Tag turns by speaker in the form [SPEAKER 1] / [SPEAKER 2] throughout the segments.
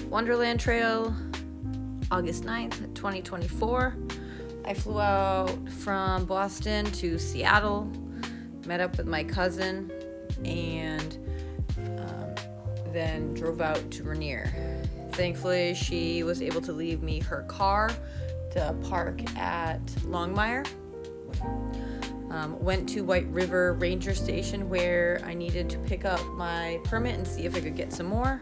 [SPEAKER 1] Wonderland Trail, August 9th, 2024. I flew out from Boston to Seattle, met up with my cousin, and then drove out to Rainier. Thankfully, she was able to leave me her car to park at Longmire. Went to White River Ranger Station where I needed to pick up my permit and see if I could get some more.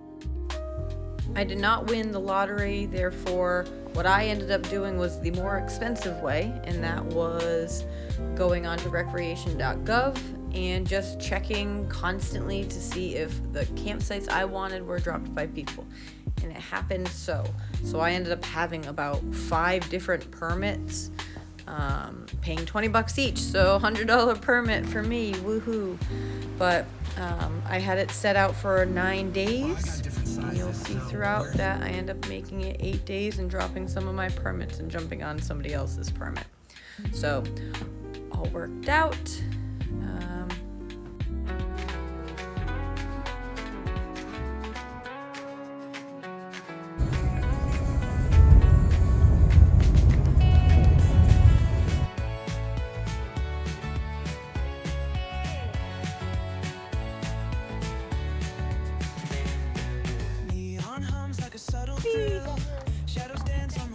[SPEAKER 1] I did not win the lottery, therefore what I ended up doing was the more expensive way, and that was going on to recreation.gov and just checking constantly to see if the campsites I wanted were dropped by people. And it happened so I ended up having about 5 different permits, paying $20 each, so $100 permit for me, woohoo. But I had it set out for 9 days, and you'll see throughout that I end up making it 8 days and dropping some of my permits and jumping on somebody else's permit. So all worked out.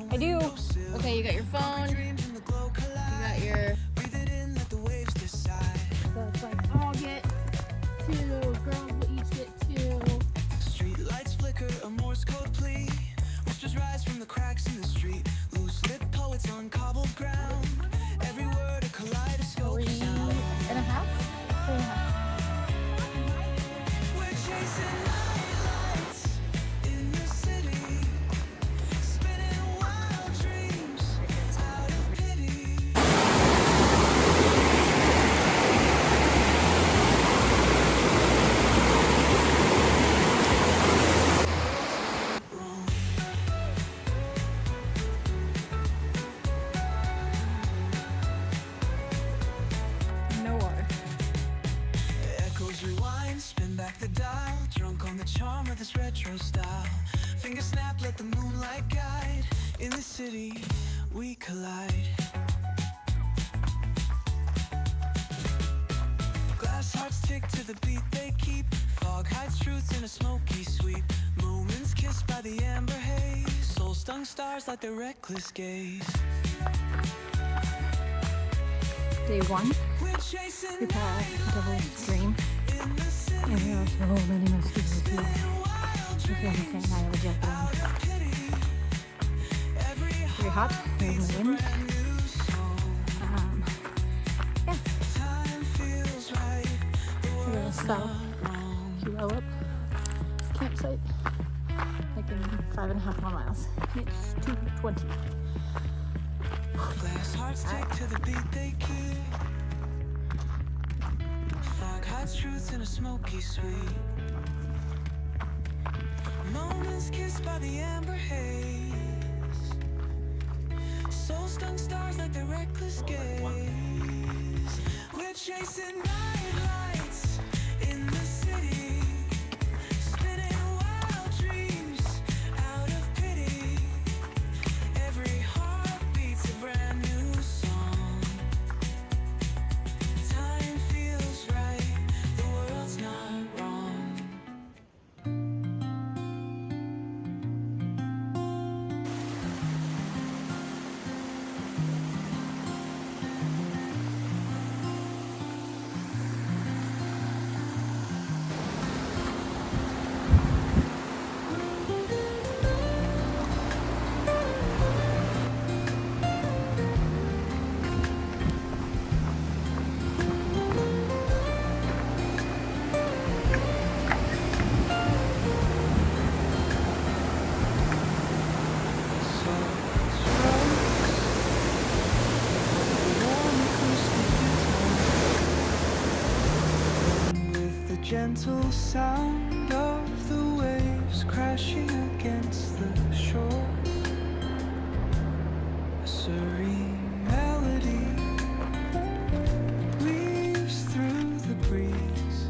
[SPEAKER 1] I do. Okay, you got your phone. You got your. So it's like I'll get 2, girls will each get 2.
[SPEAKER 2] Street lights flicker, a Morse code plea. Whispers rise from the cracks in the street. Loose lip poets on cobbled ground. Every word a kaleidoscope.
[SPEAKER 1] 3.5? 3.5.
[SPEAKER 2] We're chasing night lights in the city. Spinning wild dreams out of pity.
[SPEAKER 1] No water.
[SPEAKER 2] Echoes rewind, spin back the dial. Drunk on the charm of this retro style. Finger snap, let the moonlight guide. In the city, we collide. Glass hearts tick to the beat they keep. Fog hides truths in a smoky sweep. Moments kissed by the amber haze. Soul-stung stars like their reckless gaze.
[SPEAKER 1] Day 1.
[SPEAKER 2] We're chasing
[SPEAKER 1] We passed Devil's Dream.
[SPEAKER 2] in the city.
[SPEAKER 1] And there are so many mosquitoes here. If you understand, I would jump around. Very hot. There's my wind. Yeah. We're gonna stop. Kilo up. Campsite. Like in 5.5 more miles. It's 2:20.
[SPEAKER 2] Glass hearts take to the beat they keep. Fog hides truth in a smoky sweet. Moments kissed by the amber haze. Soul-stung stars like their reckless gaze. We're chasing night lights in the city. Spinning wild dreams out of pity. Every heart beats a brand new song. Time feels right, the world's not wrong. Gentle sound of the waves crashing against the shore. A serene melody weaves through the breeze,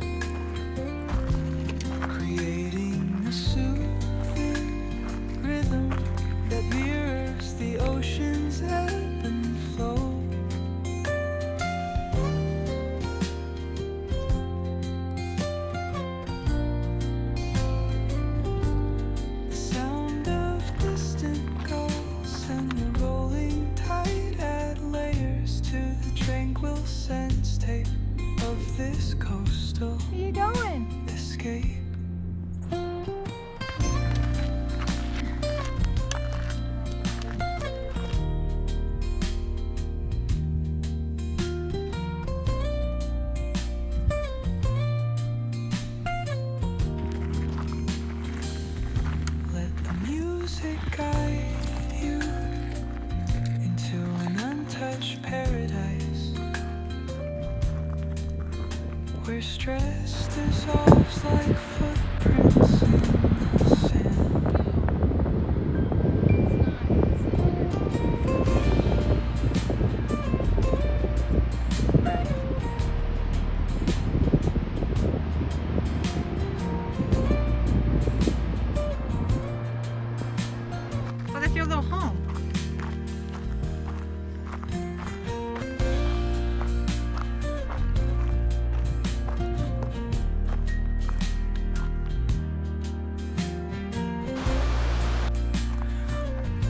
[SPEAKER 2] creating a soothing music guide you into an untouched paradise where stress dissolves like footprints in the sand.
[SPEAKER 3] What if your little home?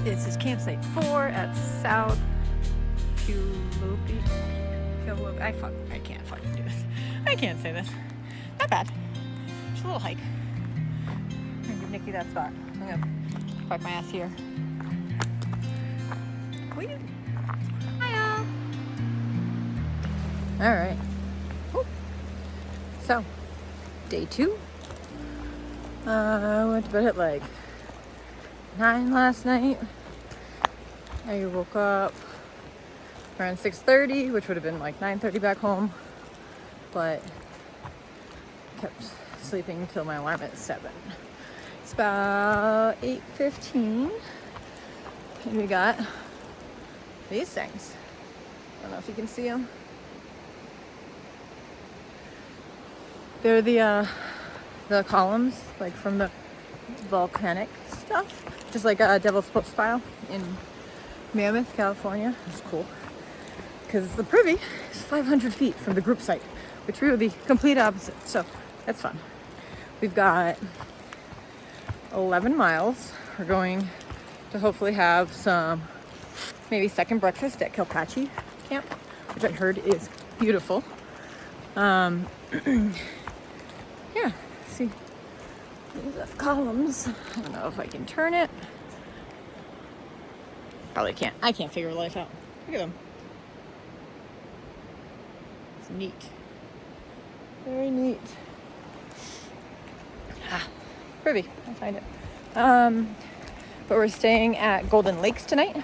[SPEAKER 3] This is campsite 4 at South Pulopi. I can't fucking do this. I can't say this. Not bad. Just a little hike. I'm gonna give Nikki that spot. I'm gonna park my ass here. Whee! Hiya!
[SPEAKER 1] Alright. So, day 2. I went to bed at like 9 last night. I woke up around 6:30, which would have been like 9:30 back home, but kept sleeping until my alarm at 7. It's about 8:15, and we got these things. I don't know if you can see them. They're the columns, like from the volcanic stuff, just like a Devil's Foot Spile in Mammoth, California. It's cool because the privy is 500 feet from the group site, which we were the complete opposite, so that's fun. We've got 11 miles. We're going to hopefully have some maybe second breakfast at Kilpachi Camp, which I heard is beautiful. Yeah, see, these are columns. I don't know if I can turn it. Probably can't. I can't figure life out. Look at them. It's neat. Very neat. Privy. I find it. But we're staying at Golden Lakes tonight.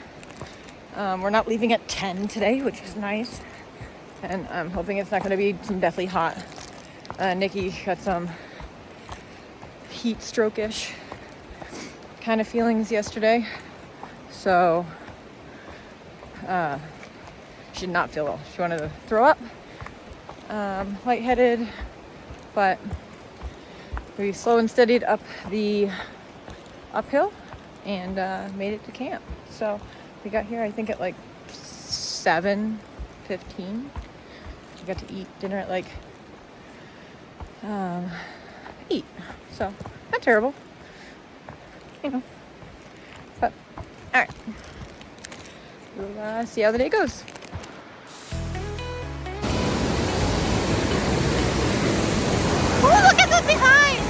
[SPEAKER 1] We're not leaving at 10 today, which is nice. And I'm hoping it's not going to be some deathly hot. Nikki got some heat stroke-ish kind of feelings yesterday. So, she did not feel well. She wanted to throw up, lightheaded, but we slow and steadied up the uphill and made it to camp. So we got here, I think, at like 7:15. We got to eat dinner at like 8. So not terrible, you know. But all right, we'll see how the day goes.
[SPEAKER 3] Oh, look at them behind!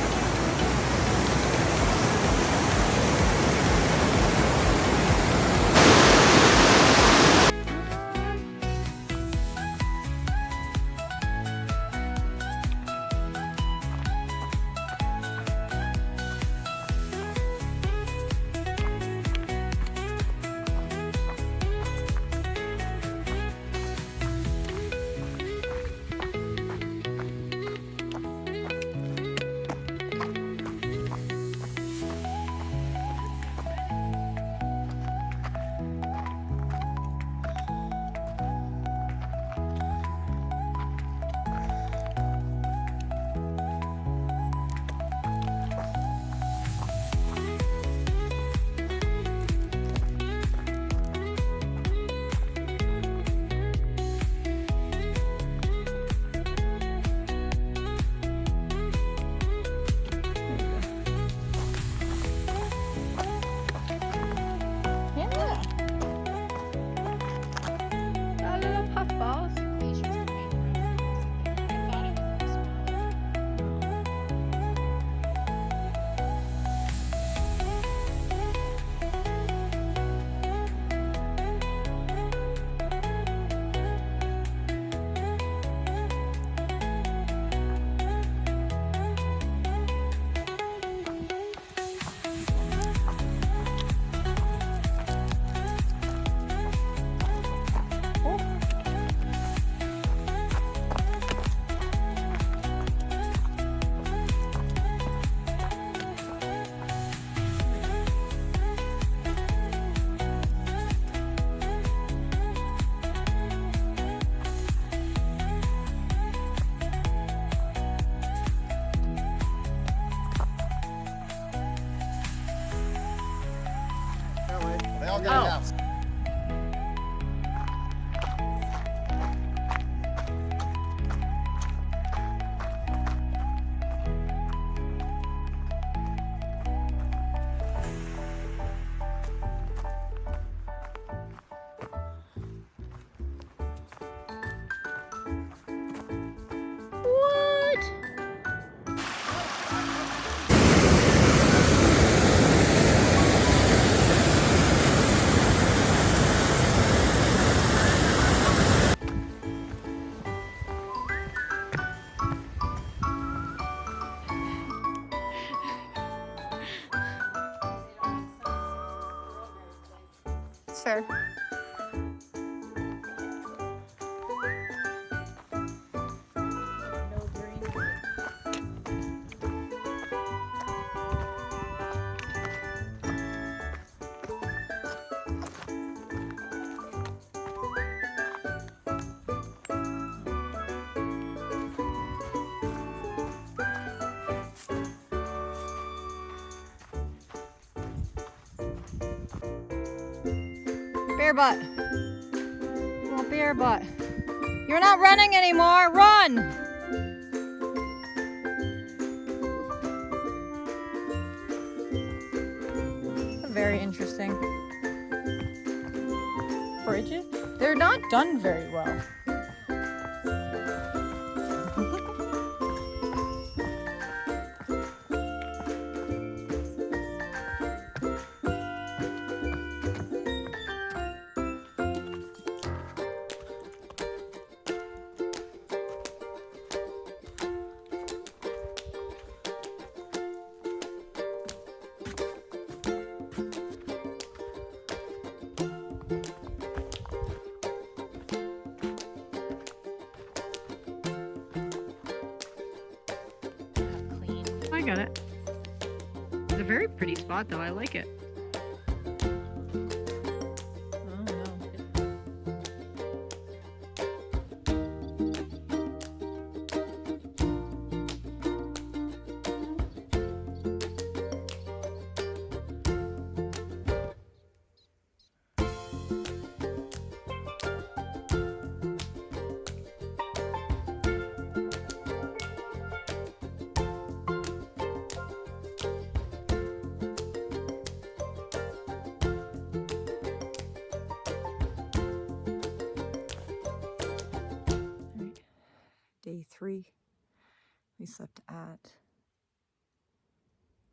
[SPEAKER 4] all got a house.
[SPEAKER 3] What? It's fair. Bear butt. Oh, bear butt. You're not running anymore. Run! Very interesting. Bridges? They're not done very well. I got it. It's a very pretty spot though, I like it. Oh no. Day 3, we slept at,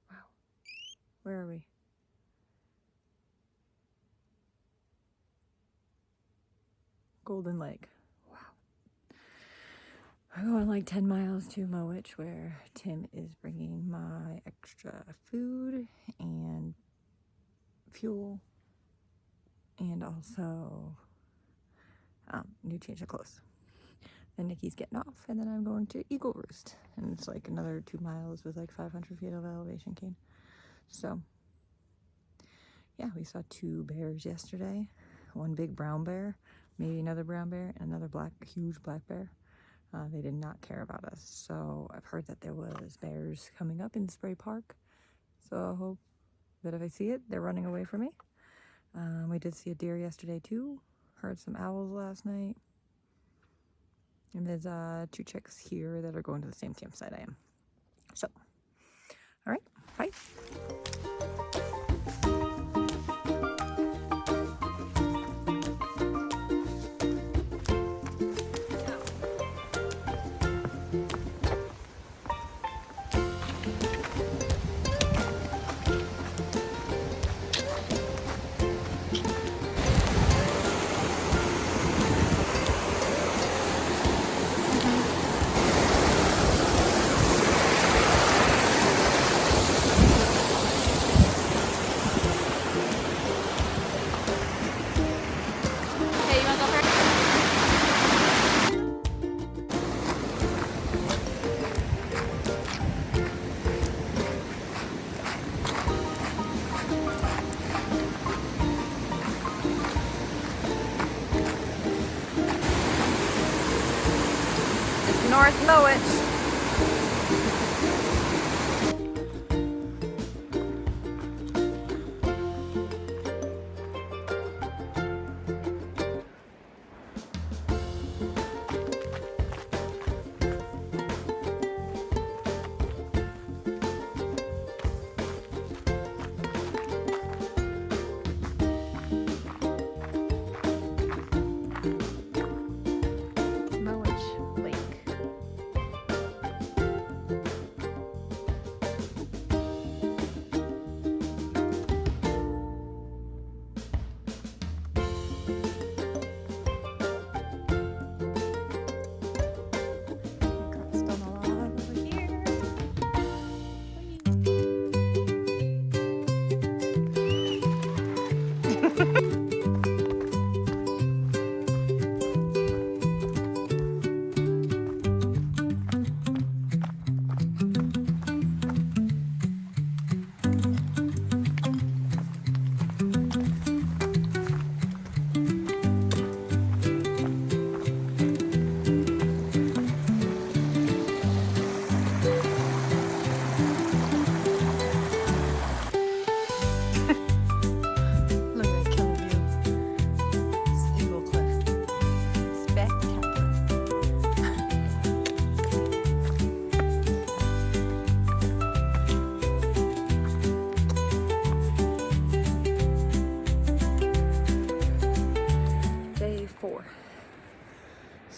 [SPEAKER 3] wow, where are we? Golden Lake. Wow. I'm going like 10 miles to Mowich where Tim is bringing my extra food and fuel and also new change of clothes. And Nikki's getting off, and then I'm going to Eagle Roost, and it's like another 2 miles with like 500 feet of elevation gain. So yeah, we saw 2 bears yesterday, one big brown bear, maybe another brown bear, and another huge black bear. They did not care about us, so I've heard that there was bears coming up in Spray Park, so I hope that if I see it, they're running away from me. We did see a deer yesterday too, heard some owls last night. And there's 2 chicks here that are going to the same campsite I am. So, all right, bye. North Mowich.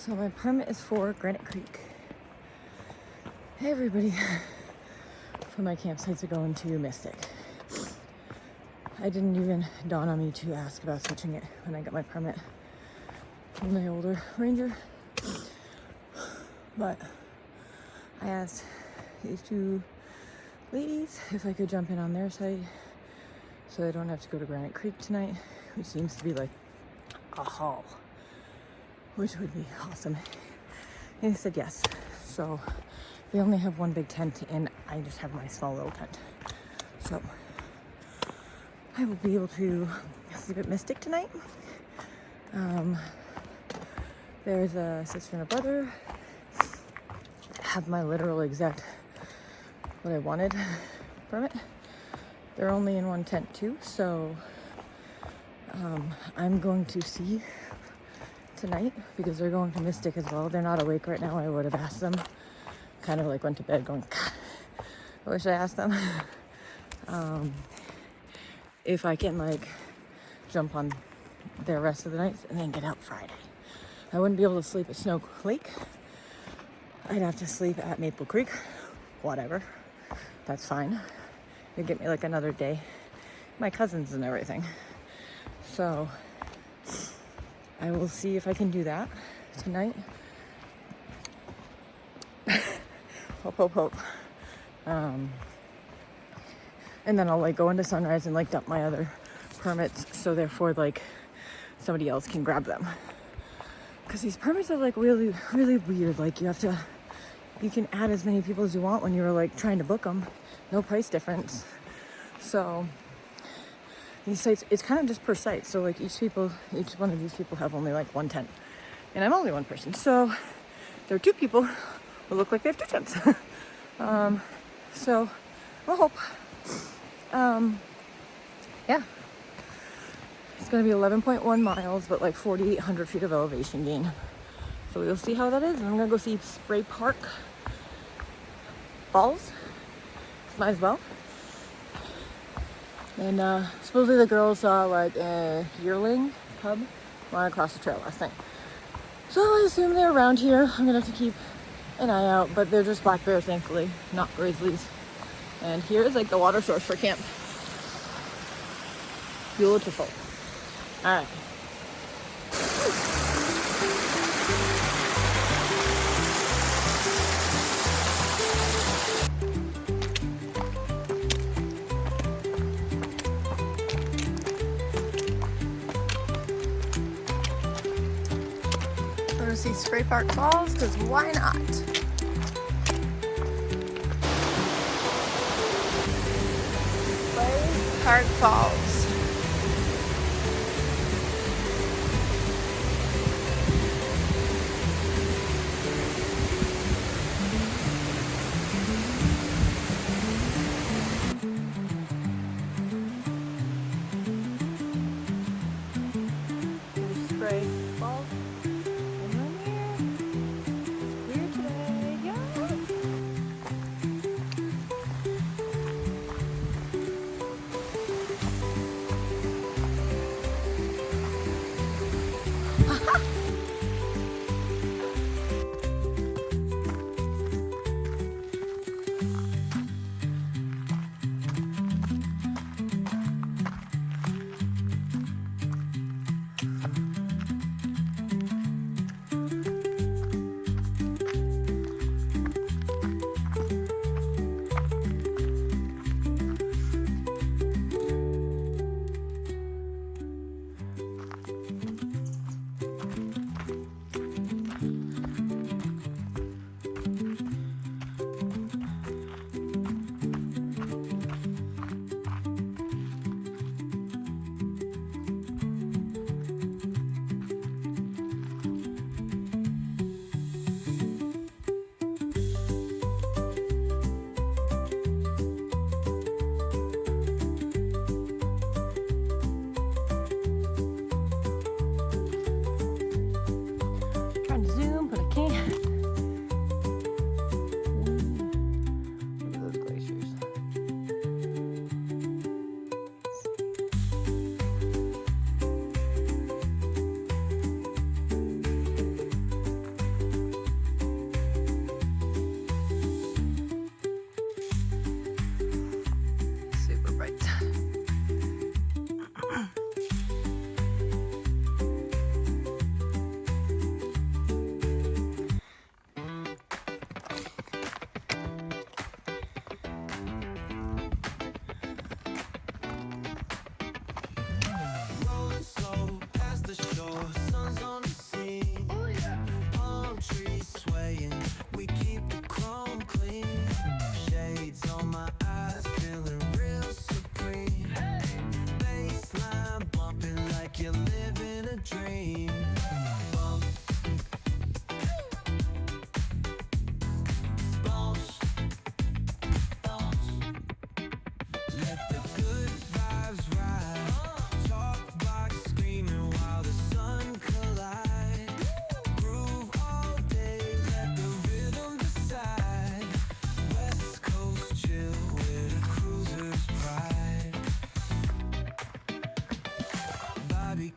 [SPEAKER 1] So my permit is for Granite Creek. Hey everybody. For my campsite to go into Mystic. I didn't even dawn on me to ask about switching it when I got my permit from my older ranger. But I asked these two ladies if I could jump in on their site so I don't have to go to Granite Creek tonight, which seems to be like a haul, which would be awesome. And they said yes. So they only have one big tent and I just have my small little tent. So I will be able to sleep at Mystic tonight. There's a sister and a brother. Have my literal exact what I wanted permit. They're only in one tent too, so I'm going to see tonight because they're going to Mystic as well. They're not awake right now. I would have asked them. Kind of like went to bed going, God, I wish I asked them. If I can like jump on their rest of the nights and then get out Friday. I wouldn't be able to sleep at Snow Lake. I'd have to sleep at Maple Creek. Whatever. That's fine. It'd get me like another day. My cousins and everything. So I will see if I can do that tonight. Hope, hope, hope. And then I'll like go into Sunrise and like dump my other permits, so therefore like somebody else can grab them. Because these permits are like really, really weird. Like you can add as many people as you want when you're like trying to book them. No price difference. So these sites, it's kind of just per site. So like each one of these people have only like one tent, and I'm only one person. So there are two people who look like they have two tents. So I hope. Yeah. It's going to be 11.1 miles, but like 4,800 feet of elevation gain. So we'll see how that is. And I'm going to go see Spray Park Falls. Might as well. And supposedly the girls saw like a yearling cub run across the trail last night. So I assume they're around here. I'm going to have to keep an eye out, but they're just black bears, thankfully, not grizzlies. And here is like the water source for camp. Beautiful. All right.
[SPEAKER 3] Go to see Spray Park Falls, because why not? Spray Park Falls. Spray Falls. And right here. It's clear today. Yeah.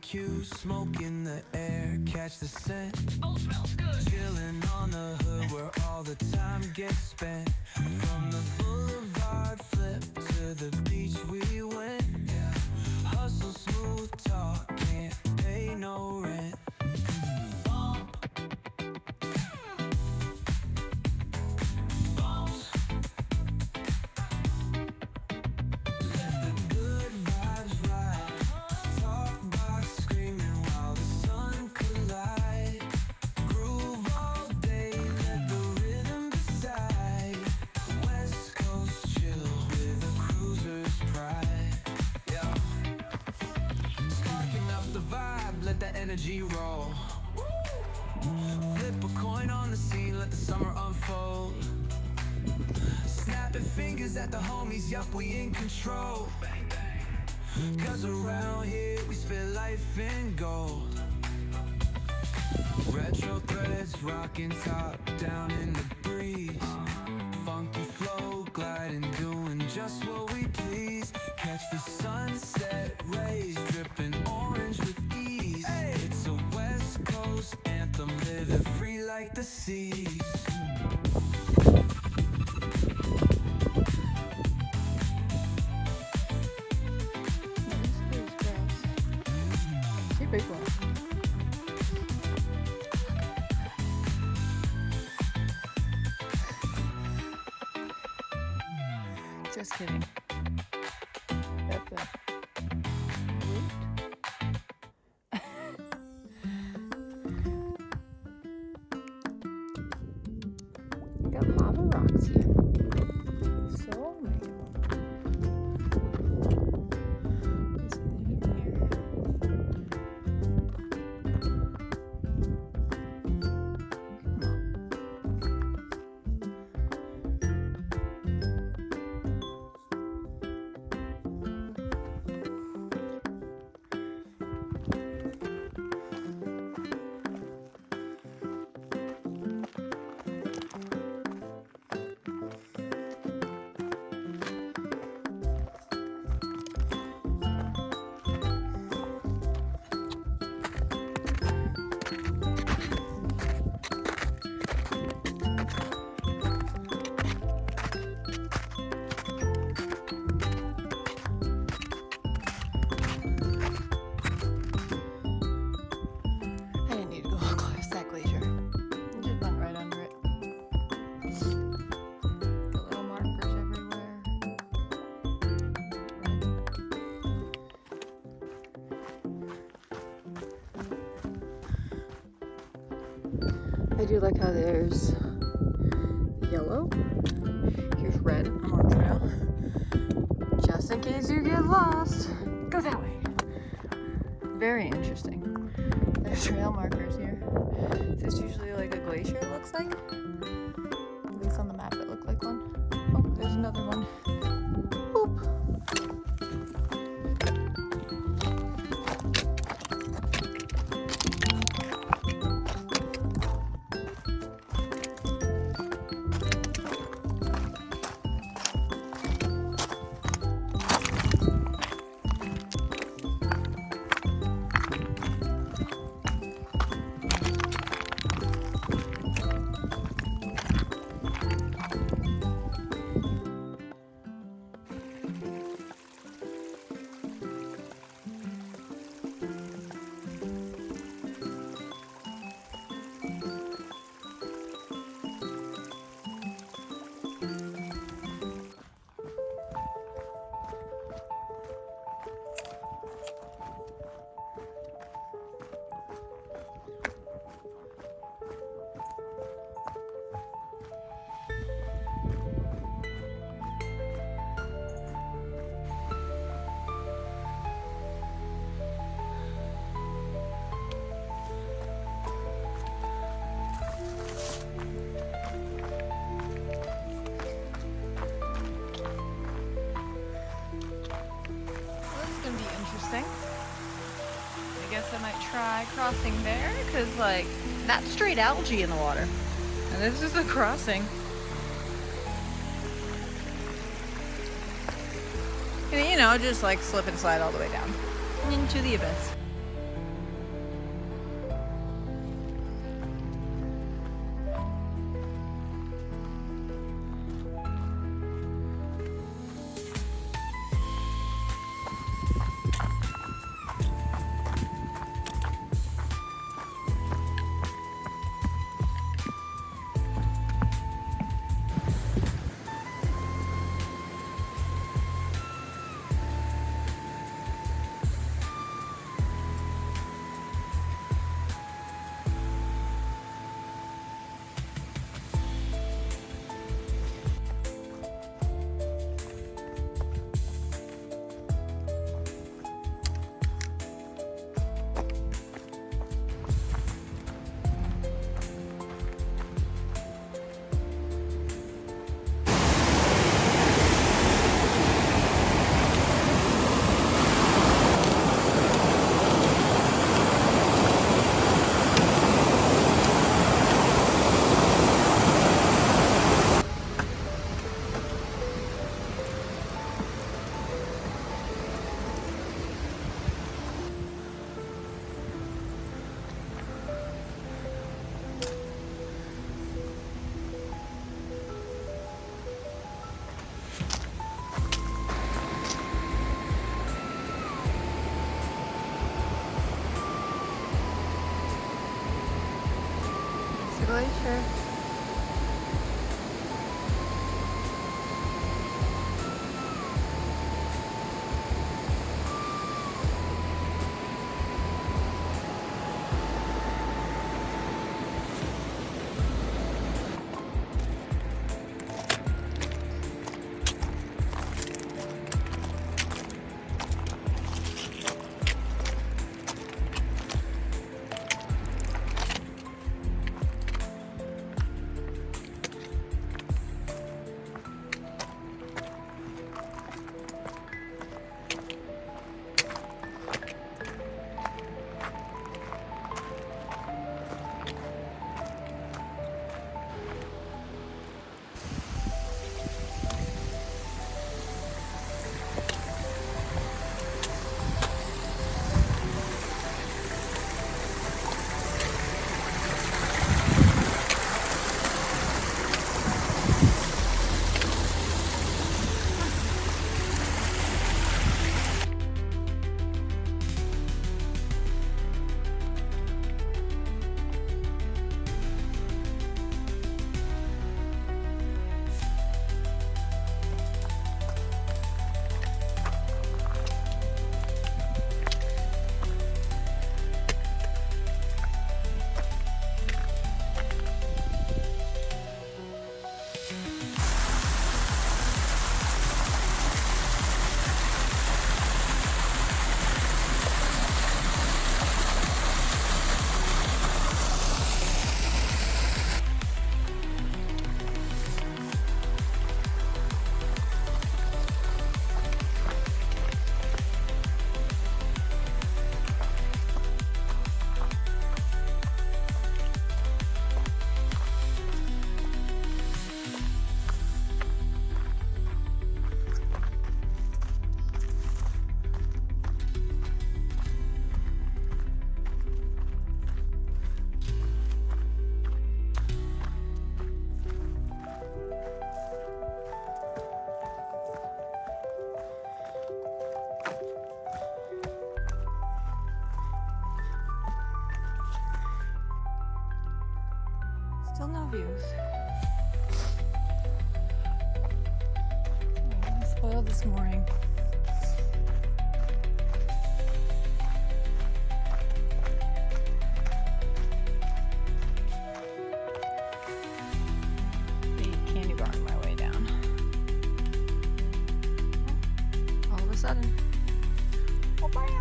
[SPEAKER 2] barbecue, smoke in the air, catch the scent. Oh, smells good. Chilling on the hood where all the time gets spent. From the boulevard flip to the beach we went. Hustle, smooth talk, can't pay no rent. Energy roll. Flip a coin on the scene, let the summer unfold. Snapping fingers at the homies, yup, we in control. Cause around here we spit life in gold. Retro threads rocking top down in the breeze. Funky flow gliding, doing just what we please. Catch the sunset rays dripping orange with ease. It's a West Coast anthem, living free like the seas.
[SPEAKER 3] Big one. Just kidding. That's a root. We got lava rocks here. So many of them. Is anything here? I do like how there's yellow, here's red, I'm on trail, just in case you get lost, go that way. Very interesting. There's trail markers here. This is usually like a glacier, it looks like. At least on the map it looked like one. Oh, there's another one. Boop. I guess I might try crossing there, because like that's straight algae in the water, and this is a crossing. And, you know, just like slip and slide all the way down into the abyss. Glacier. Still no views. Spoiled this morning. The candy bar on my way down. All of a sudden. Oh, bam!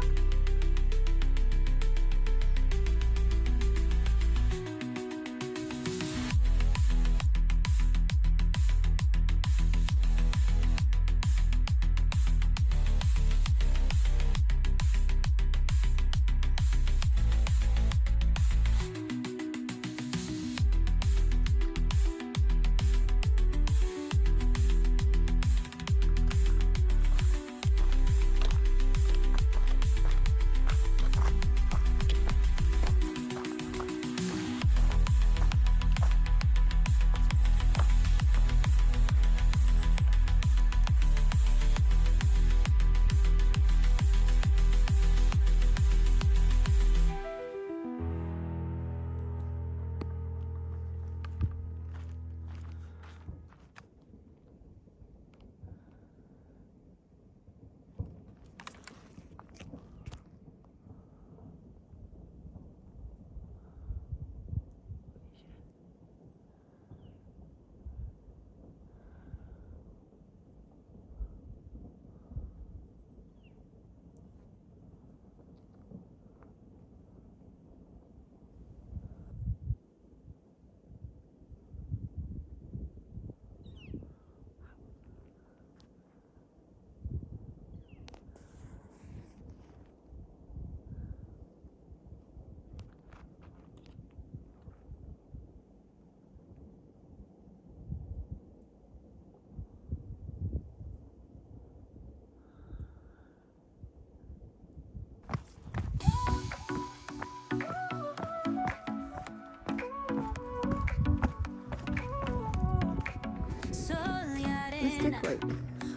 [SPEAKER 3] Mystic Lake.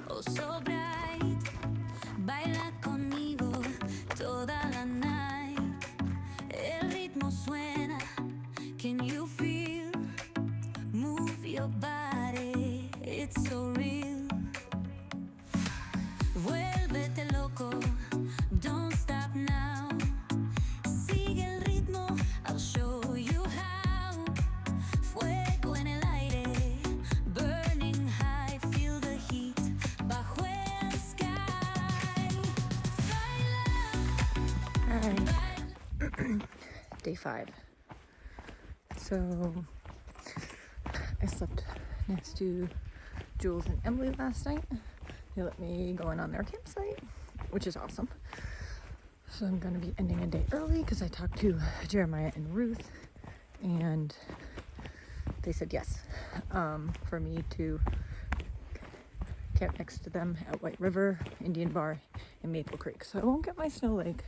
[SPEAKER 2] Oh, so bright. Baila conmigo toda la night. El ritmo suena. Can you feel
[SPEAKER 3] Alright. Day 5. So I slept next to Jules and Emily last night. They let me go in on their campsite, which is awesome. So I'm going to be ending a day early because I talked to Jeremiah and Ruth, and they said yes for me to camp next to them at White River, Indian Bar, and Maple Creek. So I won't get my Snow Lake,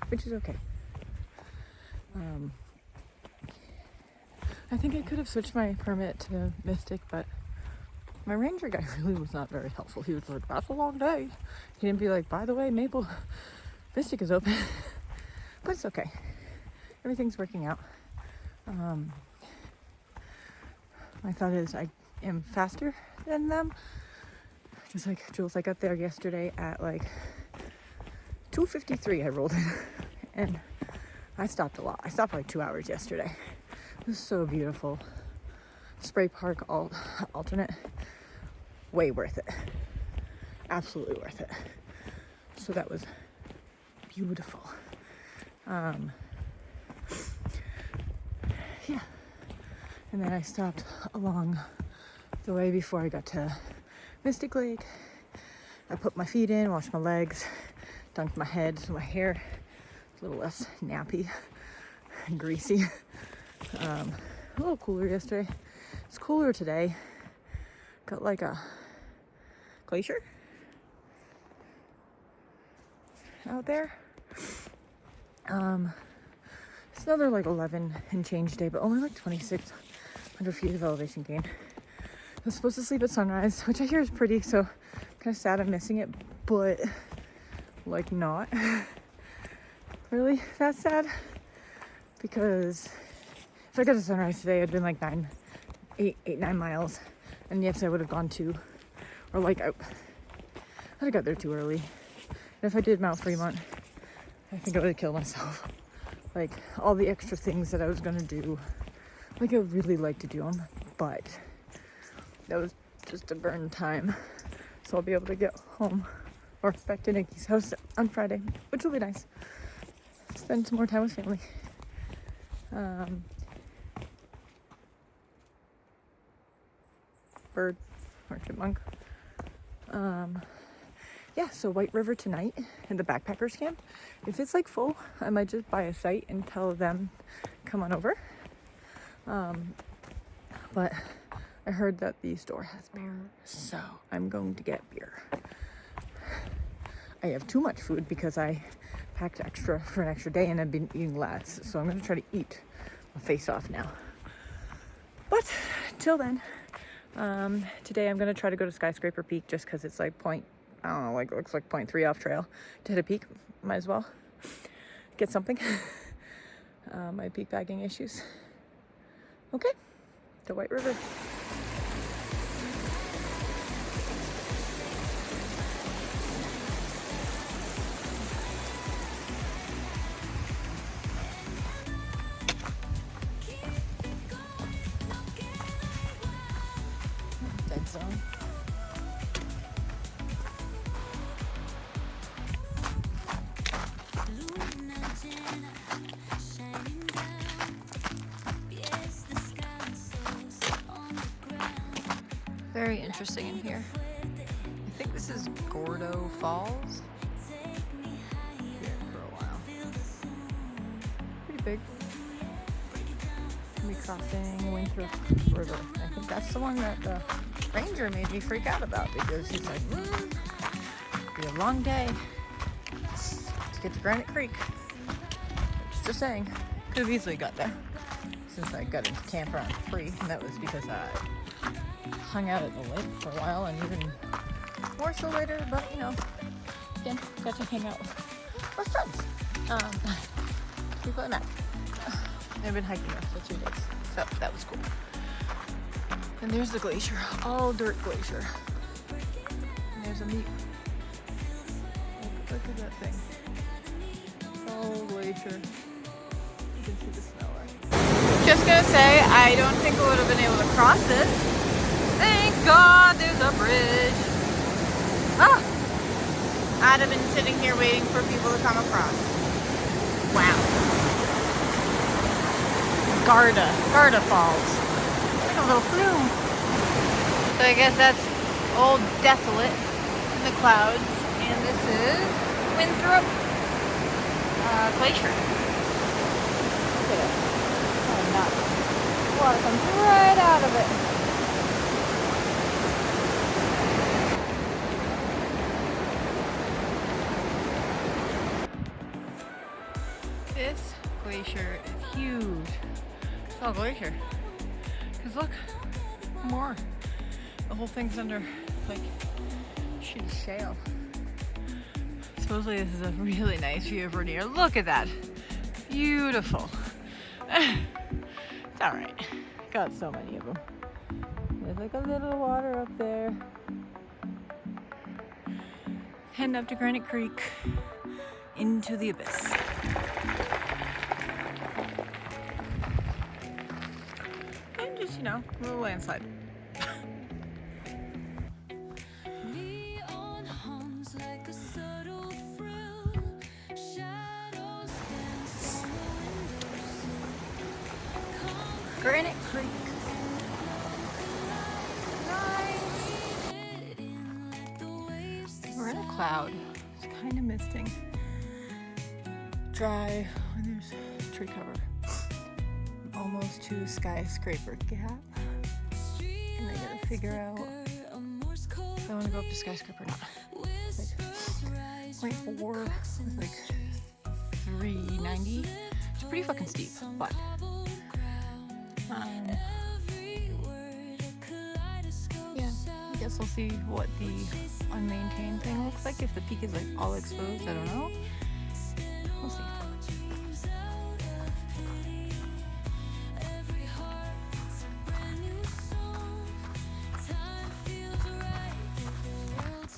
[SPEAKER 3] which is okay. I think I could have switched my permit to Mystic, but my ranger guy really was not very helpful. He was like, that's a long day. He didn't be like, by the way, Mystic is open. But it's okay. Everything's working out. My thought is I am faster than them. Just like Jules, I got there yesterday at like 2:53 I rolled in. And I stopped a lot. I stopped for like 2 hours yesterday. It was so beautiful. Spray Park alternate. Way worth it. Absolutely worth it. So that was beautiful. Yeah. And then I stopped along the way before I got to Mystic Lake. I put my feet in, washed my legs, dunked my head so my hair is a little less nappy and greasy. A little cooler yesterday. It's cooler today. Got like a glacier out there. It's another like 11 and change day, but only like 2,600 feet of elevation gain. I was supposed to sleep at sunrise, which I hear is pretty, so kind of sad I'm missing it, but like not really that sad, because if I got to sunrise today, I'd been like 9 miles, and yes, I would have gone 2, or like I'd have got there too early. And if I did Mount Fremont, I think I would have killed myself. Like all the extra things that I was gonna do, like I would really like to do them, but that was just to burn time. So I'll be able to get home or back to Nikki's house on Friday, which will be nice. Spend some more time with family. Bird or chipmunk. Yeah, so White River tonight in the backpackers camp. If it's like full, I might just buy a site and tell them come on over. But I heard that the store has beer, so I'm going to get beer. I have too much food because I packed extra for an extra day and I've been eating less, so I'm going to try to eat my face off now. But till then, today I'm going to try to go to Skyscrapper Peak just because it's like looks like 0.3 off trail to hit a peak. Might as well get something. My peak bagging issues. Okay, to White River. Dead zone. Very interesting in here. I think this is Gordo Falls. Here for a while. Pretty big. We'll be crossing Winthrop River. I think that's the one that the ranger made me freak out about because he's like, it'll be a long day to get to Granite Creek. Just saying, could have easily got there since I got into camp around 3, and that was because I hung out at the lake for a while, and even more so later, but you know, again, got to hang out with friends. People I met. I've been hiking there for 2 days, so that was cool. And there's the glacier, all dirt glacier. And there's a meat. Look at that thing. All glacier. You can see the snow, right? Just gonna say, I don't think I would have been able to cross it. Thank God there's a bridge. I'd have been sitting here waiting for people to come across. Wow. Garda Falls. Like a little flume. So I guess that's Old Desolate in the clouds. And this is Winthrop Glacier. Look at it. Oh, nuts. Water comes right out of it. This glacier is huge. It's all glacier. Because look, more. The whole thing's under like sheet of shale. Supposedly this is a really nice view of Rainier. Look at that. Beautiful. It's alright. Got so many of them. There's like a little water up there. Heading up to Granite Creek into the abyss. And just, you know, a little landslide.
[SPEAKER 2] Neon hums like a subtle thrill. Shadows dance on the windowsill.
[SPEAKER 3] Granite Creek. Nice. We're in a cloud. It's kind of misting. Dry when there's tree cover. Almost to Skyscraper Gap. And I gotta figure out if I want to go up to Skyscraper or not. It's like 0.4 with like 390. It's pretty fucking steep, but yeah, I guess we'll see what the unmaintained thing looks like. If the peak is like all exposed, I don't know. We'll see.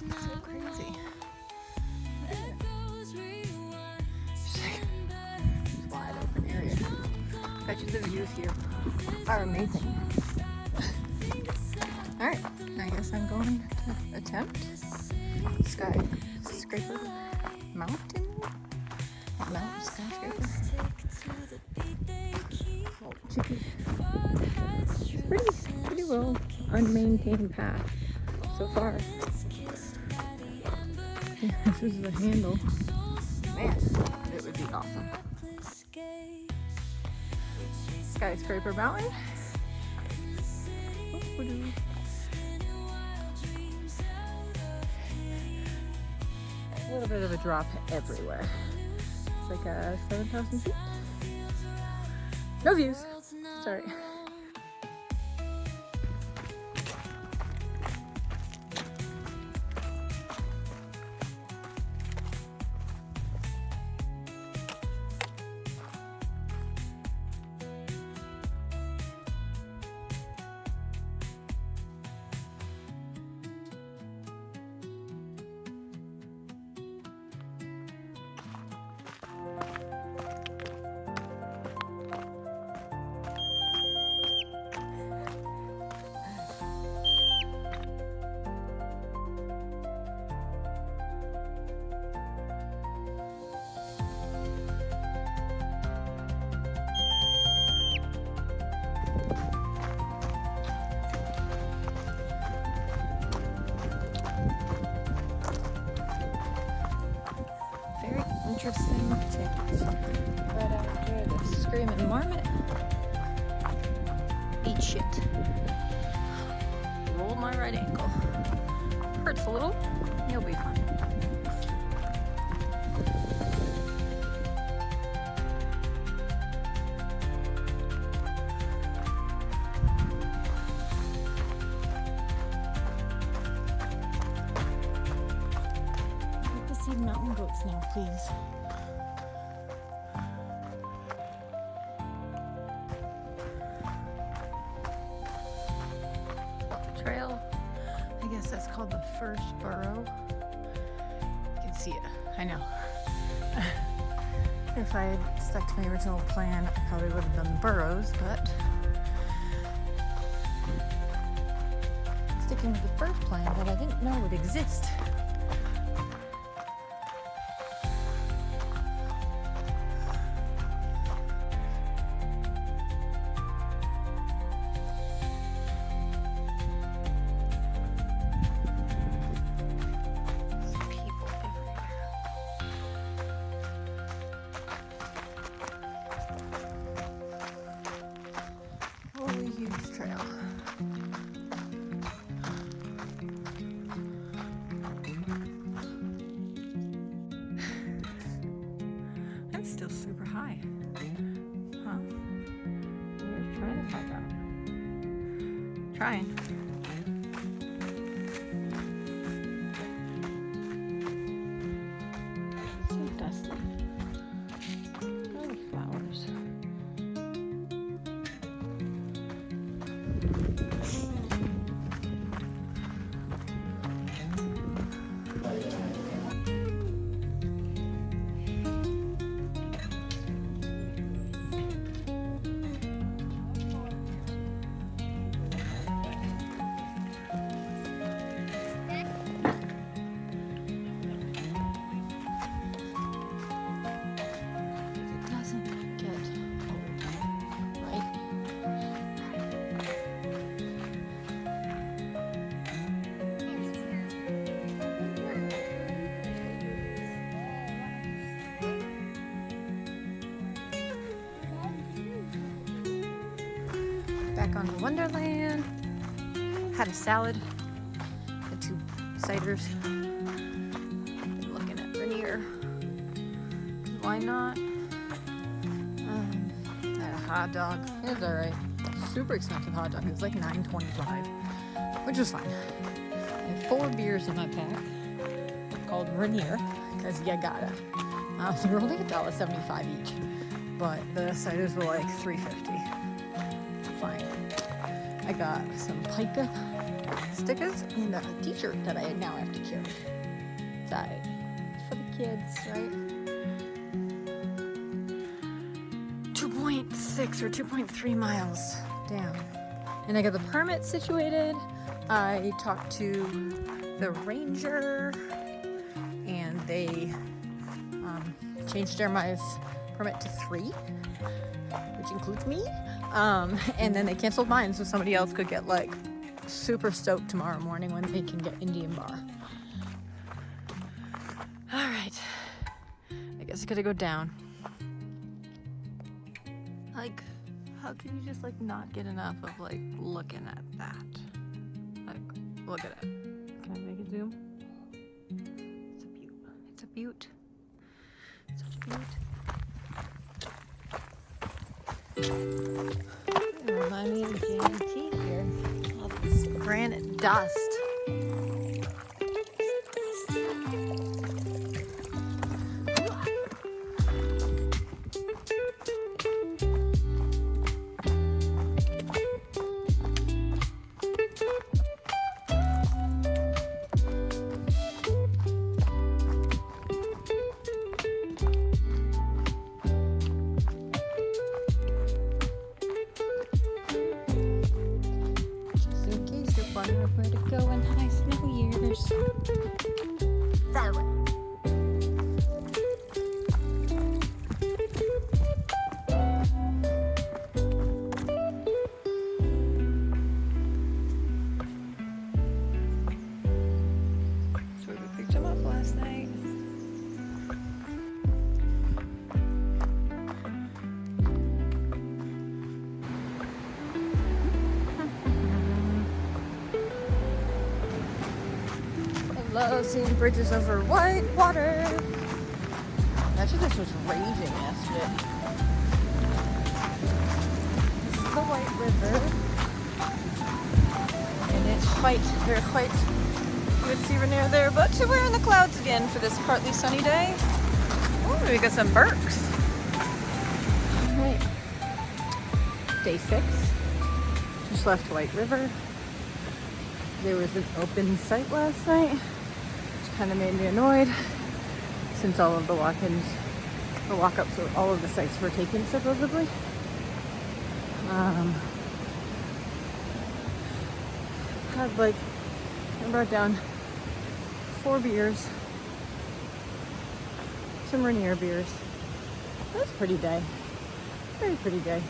[SPEAKER 3] So crazy. Just like wide open area. Bet you the views here are amazing. Alright, I guess I'm going to attempt Skyscraper Mountain. Mountain Skyscraper. Oh, chicky. Pretty well unmaintained path so far. Yeah, this is the handle. Man, it would be awesome. Skyscraper Mountain. A little bit of a drop everywhere. It's like a 7,000 feet. No views. Sorry. Interesting change. Right after the screaming marmot. Eat shit. Rolled my right ankle. Hurts a little. You'll be fine. I'd like to see mountain goats now, please. Trail. I guess that's called the first burrow. You can see it. I know. If I had stuck to my original plan, I probably would have done burrows, but sticking with the first plan that I didn't know would exist. still super high. Huh? We're trying to find out. Trying. So dusty. Oh, the flowers. Back on the Wonderland. Had a salad. Had 2 ciders. Been looking at Rainier. Why not? Had a hot dog. It was alright. Super expensive hot dog. It was like $9.25, which was fine. I have 4 beers in my pack called Rainier because you gotta. They were only $1.75 each, but the ciders were like $3.50. Fine. I got some pica stickers and a t-shirt that I now have to carry. It's for the kids, right? 2.6 or 2.3 miles down. And I got the permit situated. I talked to the ranger and they changed Jeremiah's permit to 3, which includes me. And then they canceled mine so somebody else could get like super stoked tomorrow morning when they can get Indian bar. All right, I guess I gotta go down. Like, how can you just like not get enough of like looking at that? Like, look at it. Can I make it zoom? It's a beaut. It's such a beaut. Remind me of J&T here. All this granite dust. Where to go in high snow years. That way. So we picked him up last night. Love seeing bridges over white water. Actually, this was raging yesterday. This is the White River. And it's quite, very quite, you would see Rainier there, but we're in the clouds again for this partly sunny day. Oh, we got some berks. All right. Day 6. Just left White River. There was an open site last night. Kind of made me annoyed since all of the walk-ins, the walk-ups, all of the sites were taken supposedly. I brought down 4 beers, some Rainier beers. That was a pretty day, very pretty day.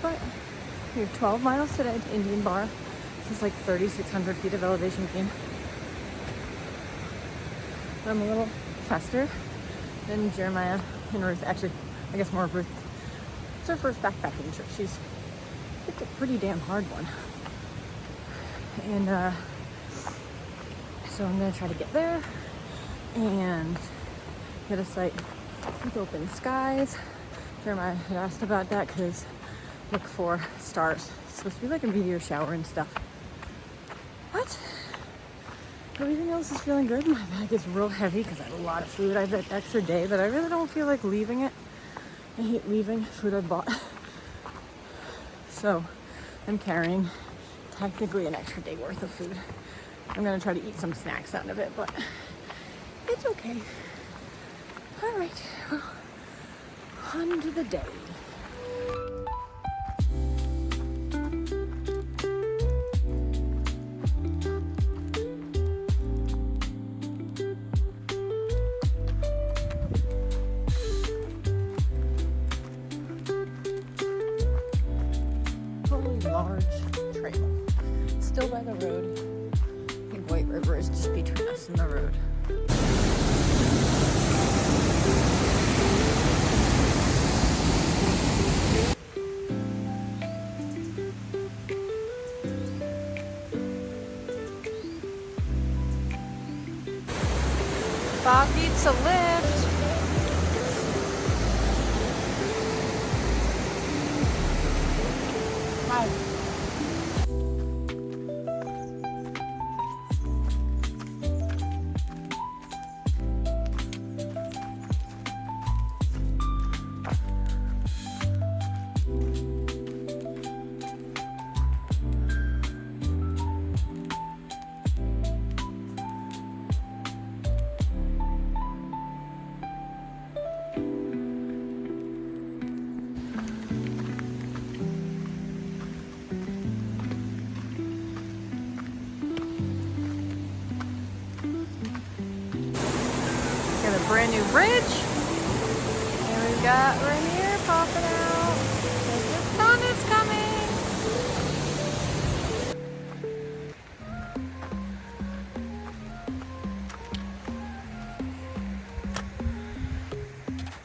[SPEAKER 3] But we have 12 miles today to Indian Bar. This is like 3,600 feet of elevation gain. I'm a little faster than Jeremiah and Ruth. Actually, I guess more of Ruth. It's her first backpacking trip. She's picked a pretty damn hard one. And so I'm gonna try to get there and get a site with open skies. Jeremiah had asked about that because look for stars. It's supposed to be like a meteor shower and stuff. But everything else is feeling good. My bag is real heavy because I have a lot of food. I have that extra day, but I really don't feel like leaving it. I hate leaving food I bought. So I'm carrying technically an extra day worth of food. I'm gonna try to eat some snacks out of it, but it's okay. All right, well, on to the day. Large trail. Still by the road. I think White River is just between us and the road. Bob needs a lift. Hi. Got a brand new bridge. And we've got Rainier popping out. The sun is coming.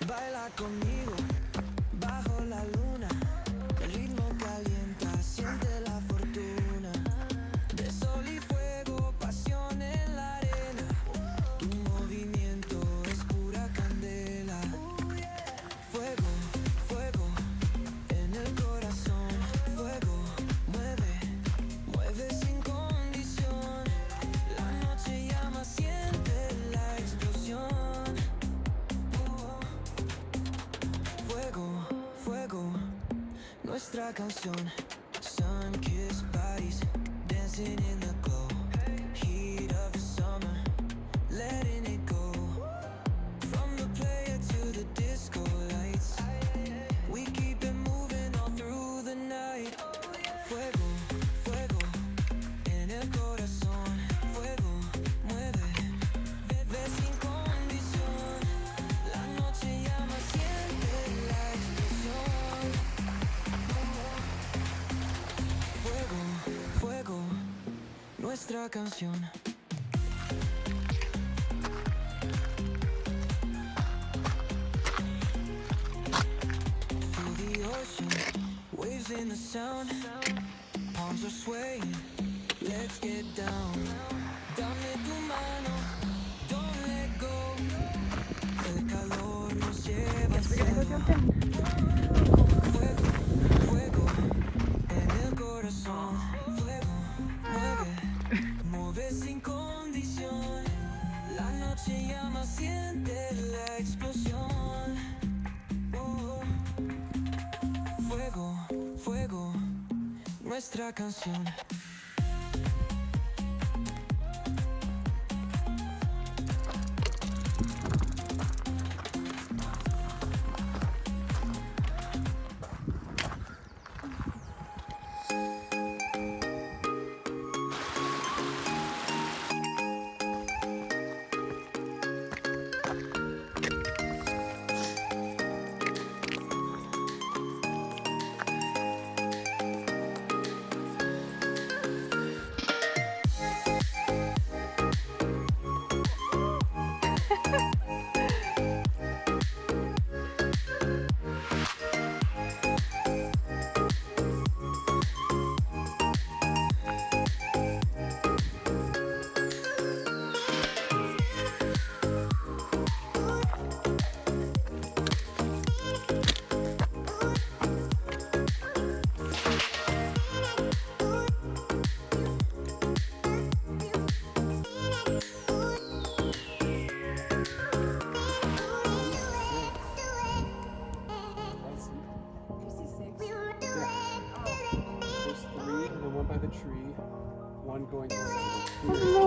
[SPEAKER 2] Baila conmigo bajo la luna. El ritmo calienta, siente la fortuna. De sol y fuego, pasión en la arena. Tu movimiento es pura candela. Fuego, fuego en el corazón. Fuego, mueve, mueve sin condición. La noche llama, siente la explosión. Fuego, fuego, nuestra canción. Sun-kissed bodies dancing in the glow. Heat of the summer, letting it go. From the player to the disco lights, we keep it moving all through the night. Fuego, fuego en el corazón. Fuego, mueve, bebe sin condición. La noche llama, siente la explosión. Fuego, fuego, nuestra canción. Feel the ocean, waves in the sound. Palms are swaying, let's get down. Dame tu mano, don't let go. El calor nos lleva al cielo. Fuego, fuego en el corazón. Fuego, mueve, mueve sin condición. La noche llama, siente la explosión. Oh, fuego, fuego, nuestra canción.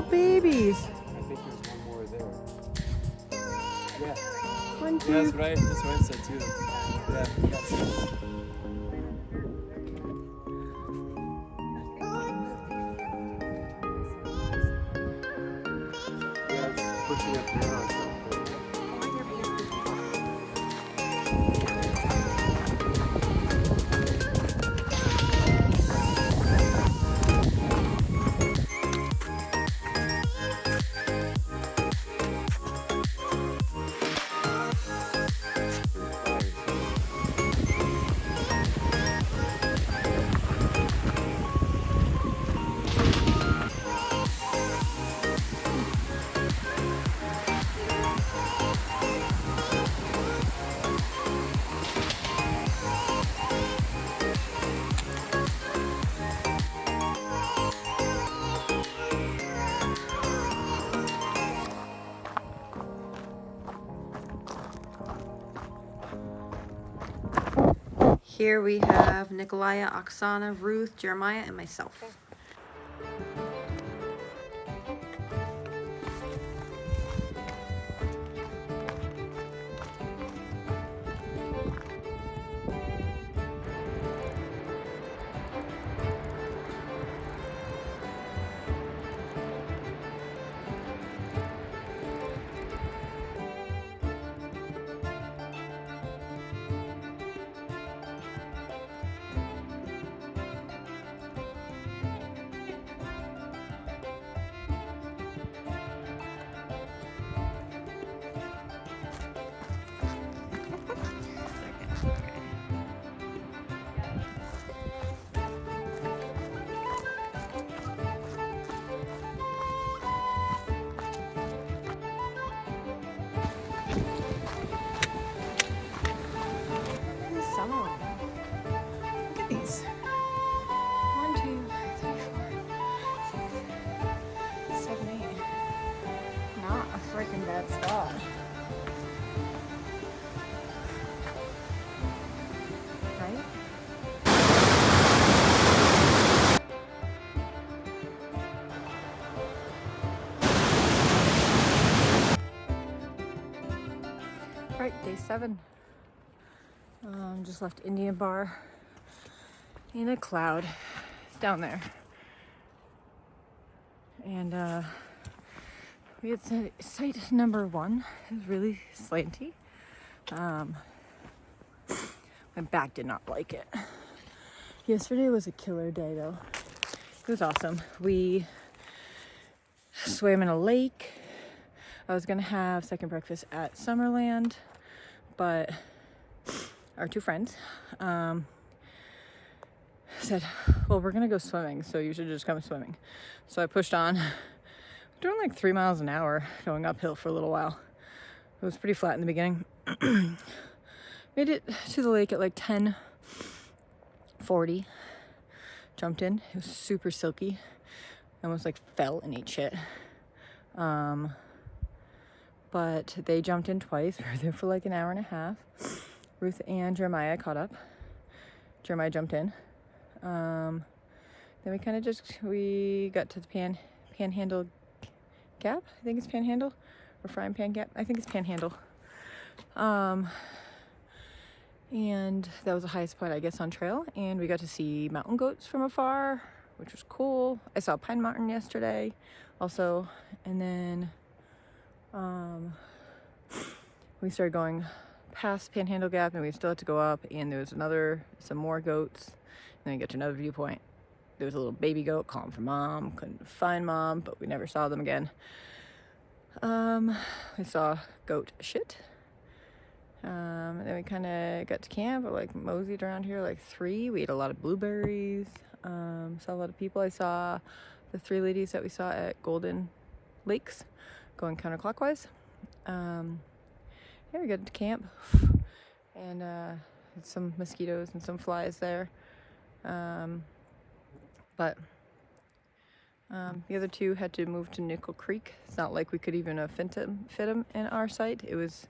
[SPEAKER 3] babies.
[SPEAKER 4] I think there's one more there. Yeah.
[SPEAKER 3] One,
[SPEAKER 4] Yeah, that's
[SPEAKER 3] two.
[SPEAKER 4] right. That's what I said too. Yeah. That's yeah, it's pushing up there on something.
[SPEAKER 1] Here we have Nikolay, Oxana, Ruth, Jeremiah, and myself.
[SPEAKER 3] Some of them. Look at these. 1, 2, 3, 4, 6, 7, 8. Not a freaking bad spot. Right? Right, day 7. Just left Indian Bar in a cloud. It's down there. And we had site number 1. It was really slanty. My back did not like it. Yesterday was a killer day though. It was awesome. We swam in a lake. I was gonna have second breakfast at Summerland, but our 2 friends said, well, we're gonna go swimming, so you should just come swimming. So I pushed on, doing like 3 miles an hour, going uphill for a little while. It was pretty flat in the beginning. Made it to the lake at like 10:40. Jumped in. It was super silky. I almost like fell and ate shit. But they jumped in twice. We were there for like an hour and a half. Ruth and Jeremiah caught up. Jeremiah jumped in. Then we kind of we got to the Panhandle Gap. I think it's Panhandle or Frying Pan Gap. I think it's Panhandle. And that was the highest point, I guess, on trail. And we got to see mountain goats from afar, which was cool. I saw Pine Mountain yesterday also. And then we started going past Panhandle Gap, and we still had to go up, and there was some more goats. And then we get to another viewpoint. There was a little baby goat calling for mom. Couldn't find mom, but we never saw them again. We saw goat shit. And then we kind of got to camp, or like moseyed around here like 3. We ate a lot of blueberries. Saw a lot of people. I saw the 3 ladies that we saw at Golden Lakes going counterclockwise. Yeah, we got to camp, and some mosquitoes and some flies there. But the other 2 had to move to Nickel Creek. It's not like we could even fit them in our site. It was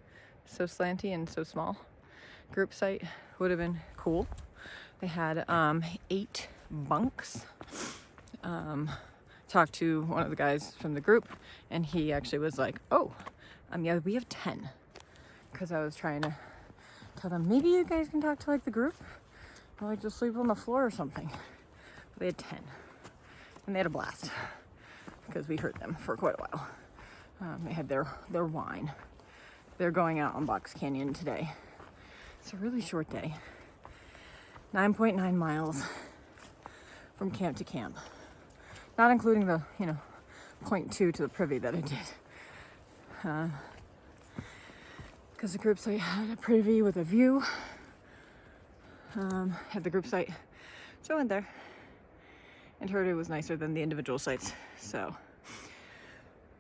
[SPEAKER 3] so slanty and so small. Group site would have been cool. They had 8 bunks. talked to one of the guys from the group, and he actually was like, oh, yeah, we have 10. Because I was trying to tell them, maybe you guys can talk to like the group, or like just sleep on the floor or something. But they had 10, and they had a blast because we heard them for quite a while. They had their wine. They're going out on Box Canyon today. It's a really short day. 9.9 miles from camp to camp. Not including the, 0.2 to the privy that I did. Because the group site had a privy with a view. Had the group site. So I went there and heard it was nicer than the individual sites. So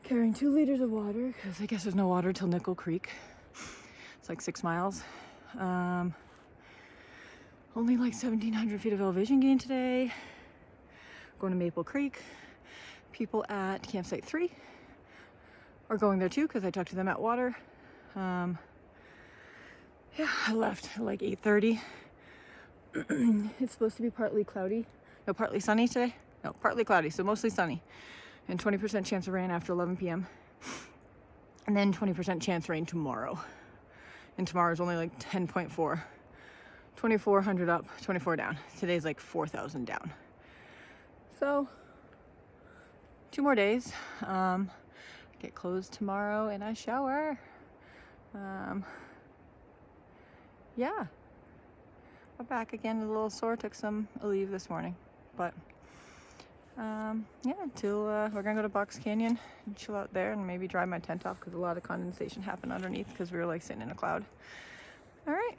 [SPEAKER 3] carrying 2 liters of water, because I guess there's no water till Nickel Creek. It's like 6 miles. Only like 1,700 feet of elevation gain today. Going to Maple Creek. People at campsite 3 are going there too, because I talked to them at water. Yeah, I left at like 8:30. It's supposed to be partly cloudy. No, partly sunny today. No, partly cloudy, so mostly sunny. And 20% chance of rain after 11 p.m. And then 20% chance rain tomorrow. And tomorrow's only like 10.4. 2,400 up, 24 down. Today's like 4,000 down. So 2 more days. Get clothes tomorrow and I shower. Yeah. I'm back again a little sore. Took some leave this morning. But yeah, till we're gonna go to Box Canyon and chill out there and maybe dry my tent off because a lot of condensation happened underneath because we were like sitting in a cloud. All right.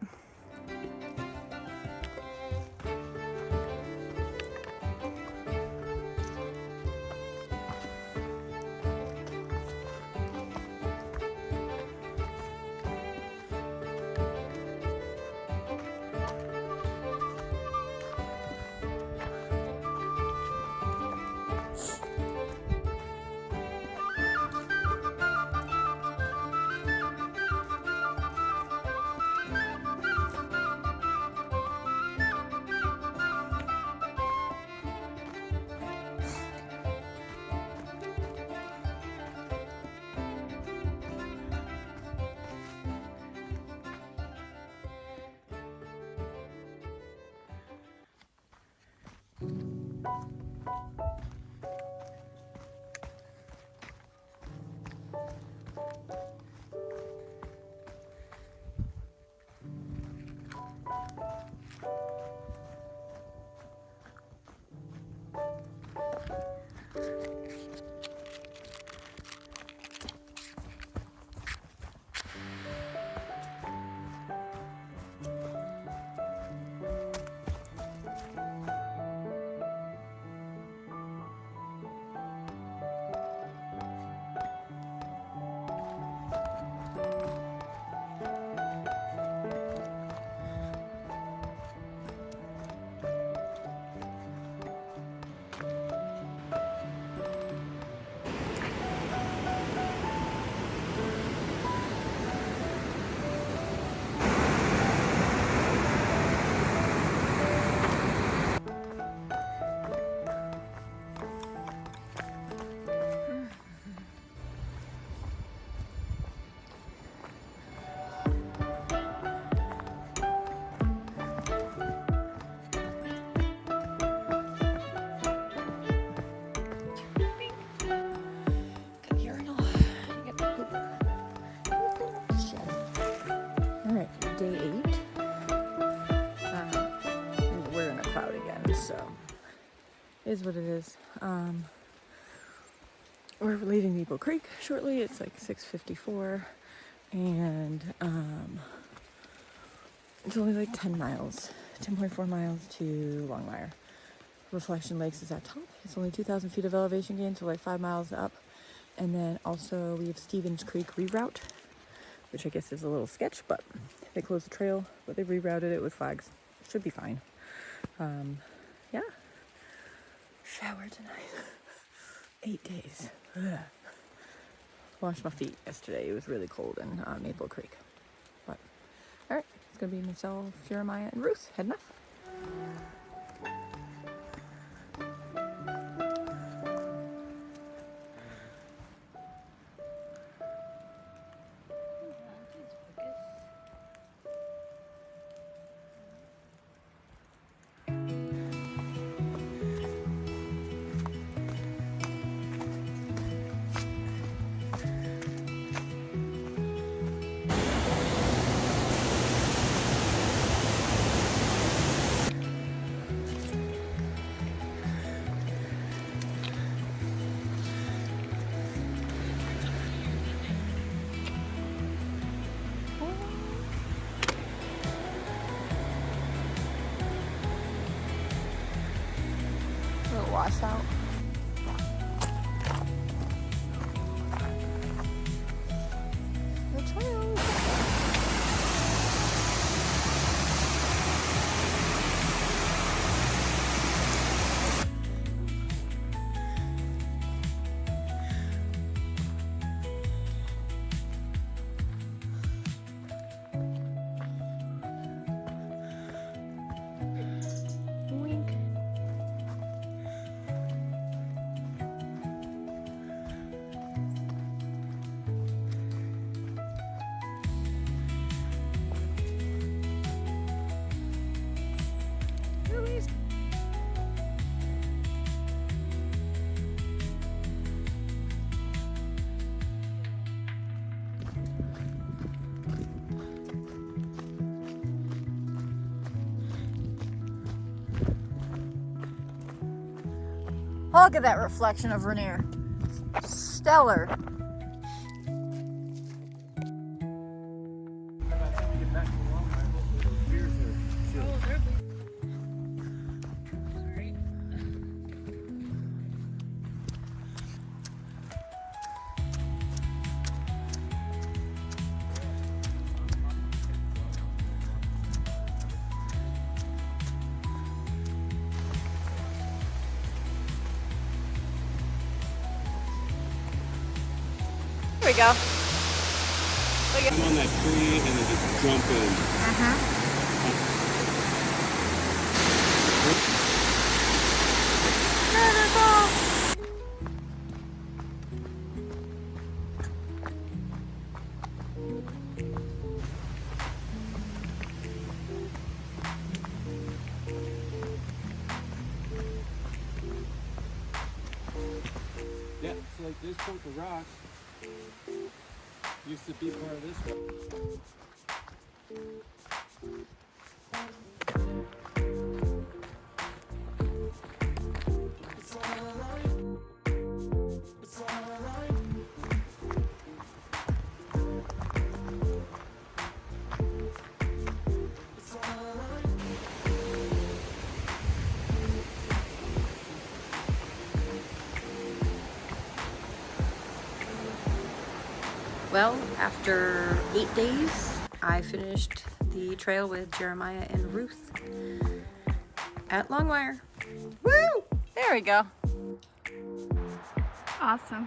[SPEAKER 3] Is what it is. We're leaving Maple Creek shortly. It's like 6:54, and it's only like 10 miles, 10.4 miles to Longmire. Reflection Lakes is at top. It's only 2,000 feet of elevation gain, so like 5 miles up. And then also we have Stevens Creek reroute, which I guess is a little sketch, but they closed the trail, but they rerouted it with flags. Should be fine. Yeah. Shower tonight. 8 days. Ugh. Washed my feet yesterday. It was really cold in Maple Creek. But, alright. It's going to be myself, Jeremiah, and Ruth heading off. wash out. The trail. Look at that reflection of Rainier. Stellar.
[SPEAKER 4] By the time we get back to Longmire, hopefully those beers are chilled.
[SPEAKER 3] Here we go.
[SPEAKER 5] I'm on that tree and then just jump in. Yeah, it's like this chunk of rock used to be part of this one.
[SPEAKER 1] Well, after 8 days, I finished the trail with Jeremiah and Ruth at Longmire.
[SPEAKER 3] Woo! There we go.
[SPEAKER 6] Awesome.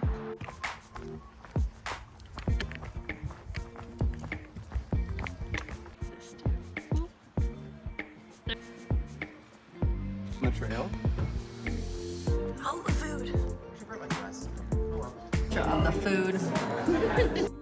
[SPEAKER 4] The trail?
[SPEAKER 1] Oh, the food.
[SPEAKER 4] Should bring my glass.
[SPEAKER 1] Of the food.